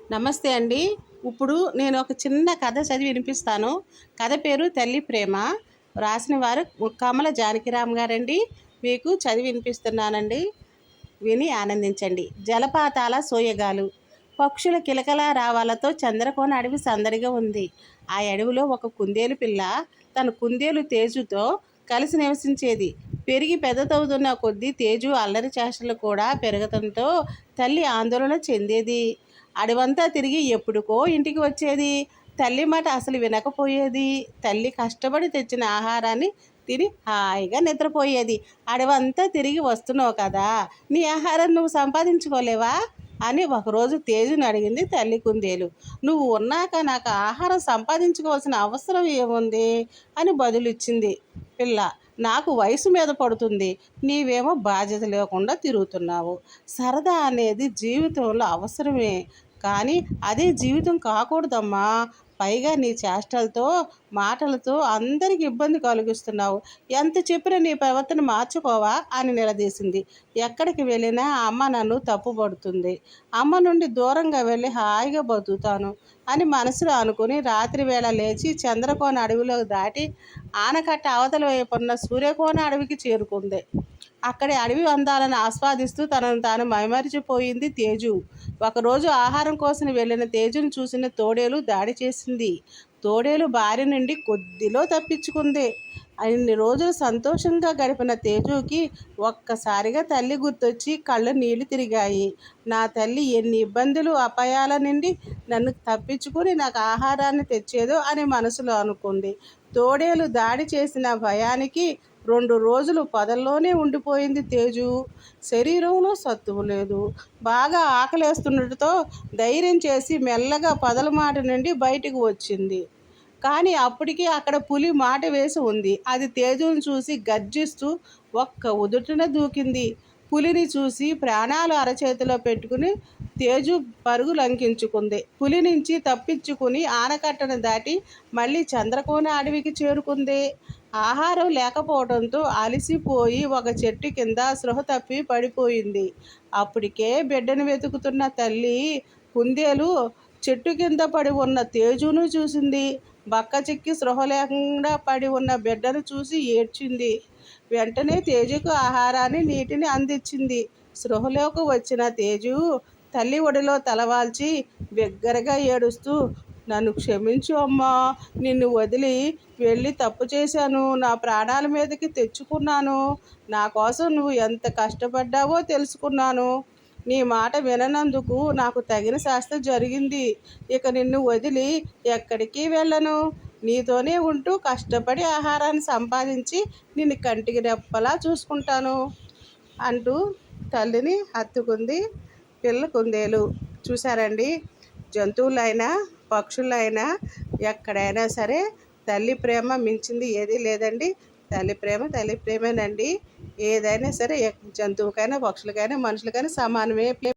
నమస్తే అండి. ఇప్పుడు నేను ఒక చిన్న కథ చదివి వినిపిస్తాను. కథ పేరు తల్లి ప్రేమ. రాసిన వారు కమల జానకిరామ్ గారండి. మీకు చదివి వినిపిస్తున్నానండి. విని ఆనందించండి. జలపాతాల సోయగాలు. పక్షుల కిలకల రావాలతో చంద్రకోన అడవి సందడిగా ఉంది. ఆ అడవిలో ఒక కుందేలు పిల్ల తన కుందేలు తేజుతో కలిసి నివసించేది. పెరిగి పెద్దదవుతున్న కొద్దీ తేజు అల్లరి చేష్టలు కూడా పెరగడంతో తల్లి ఆందోళన చెందేది. అడవంతా తిరిగి ఎప్పుడుకో ఇంటికి వచ్చేది. తల్లి మాట అసలు వినకపోయేది. తల్లి కష్టపడి తెచ్చిన ఆహారాన్ని తిని హాయిగా నిద్రపోయేది. అడవంతా తిరిగి వస్తున్నావు కదా, నీ ఆహారం నువ్వు సంపాదించుకోలేవా అని ఒకరోజు తేజుని అడిగింది తల్లి కుందేలు. నువ్వు ఉన్నాక నాకు ఆహారం సంపాదించుకోవాల్సిన అవసరం ఏముంది అని బదులిచ్చింది పిల్ల. నాకు వయసు మీద పడుతుంది, నీవేమో బాధ్యత లేకుండా తిరుగుతున్నావు. సరదా అనేది జీవితంలో అవసరమే, కానీ అదే జీవితం కాకూడదమ్మా. పైగా నీ చేష్టలతో మాటలతో అందరికి ఇబ్బంది కలిగిస్తున్నావు. ఎంత చెప్పినా నీ ప్రవర్తన మార్చుకోవా అని నిలదీసింది. ఎక్కడికి వెళ్ళినా అమ్మ నన్ను తప్పుపడుతుంది. అమ్మ నుండి దూరంగా వెళ్ళి హాయిగా బతుకుతాను అని మనసులో అనుకుని రాత్రి వేళ లేచి చంద్రకోన అడవిలో దాటి ఆనకట్ట అవతల వైపున్న సూర్యకోన అడవికి చేరుకుంది. అక్కడి అడవి అందాలను ఆస్వాదిస్తూ తనను తాను మైమరిచిపోయింది తేజు. ఒకరోజు ఆహారం కోసం వెళ్ళిన తేజును చూసిన తోడేలు దాడి చేసింది. తోడేలు బారి నుండి కొద్దిలో తప్పించుకుంది. అన్ని రోజులు సంతోషంగా గడిపిన తేజుకి ఒక్కసారిగా తల్లి గుర్తొచ్చి కళ్ళు నీళ్లు తిరిగాయి. నా తల్లి ఎన్ని ఇబ్బందులు అపాయాల నుండి నన్ను తప్పించుకుని నాకు ఆహారాన్ని తెచ్చేదో అని మనసులో అనుకుంది. తోడేలు దాడి చేసిన భయానికి 2 రోజులు పొదల్లోనే ఉండిపోయింది తేజు. శరీరంలో సత్తువ లేదు. బాగా ఆకలేస్తుండటంతో ధైర్యం చేసి మెల్లగా పొదల మాట నుండి బయటకు వచ్చింది. కానీ అప్పటికి అక్కడ పులి మాట వేసి ఉంది. అది తేజును చూసి గర్జిస్తూ ఒక్క ఉదుటున దూకింది. పులిని చూసి ప్రాణాలు అరచేతిలో పెట్టుకుని తేజు పరుగు లంకించుకుంది. పులి నుంచి తప్పించుకుని ఆనకట్టను దాటి మళ్ళీ చంద్రకోన అడవికి చేరుకుంది. ఆహారం లేకపోవడంతో అలసిపోయి ఒక చెట్టు కింద స్పృహ తప్పి పడిపోయింది. అప్పటికే బిడ్డను వెతుకుతున్న తల్లి కుందేలు చెట్టు కింద పడి ఉన్న తేజును చూసింది. బక్క చిక్కి స్పృహ లేకుండా పడి ఉన్న బిడ్డను చూసి ఏడ్చింది. వెంటనే తేజుకు ఆహారాన్ని నీటిని అందించింది. స్పృహలోకి వచ్చిన తేజు తల్లి ఒడిలో తలవాల్చి బిగ్గరగా ఏడుస్తూ, నన్ను క్షమించు అమ్మా, నిన్ను వదిలి వెళ్ళి తప్పు చేశాను. నా ప్రాణాల మీదకి తెచ్చుకున్నాను. నా కోసం నువ్వు ఎంత కష్టపడ్డావో తెలుసుకున్నాను. నీ మాట విననందుకు నాకు తగిన శాస్త్రం జరిగింది. ఇక నిన్ను వదిలి ఎక్కడికి వెళ్ళను. నీతోనే ఉంటూ కష్టపడి ఆహారాన్ని సంపాదించి నిన్ను కంటికి రెప్పలా చూసుకుంటాను అంటూ తల్లిని హత్తుకుంది పిల్ల కుందేలు. చూసారండి, జంతువులైనా పక్షులైనా ఎక్కడైనా సరే తల్లి ప్రేమ మించింది ఏదీ లేదండి. తల్లి ప్రేమ తల్లి ప్రేమేనండి. ఏదైనా సరే జంతువుకైనా పక్షులకైనా మనుషులకైనా సమానమే.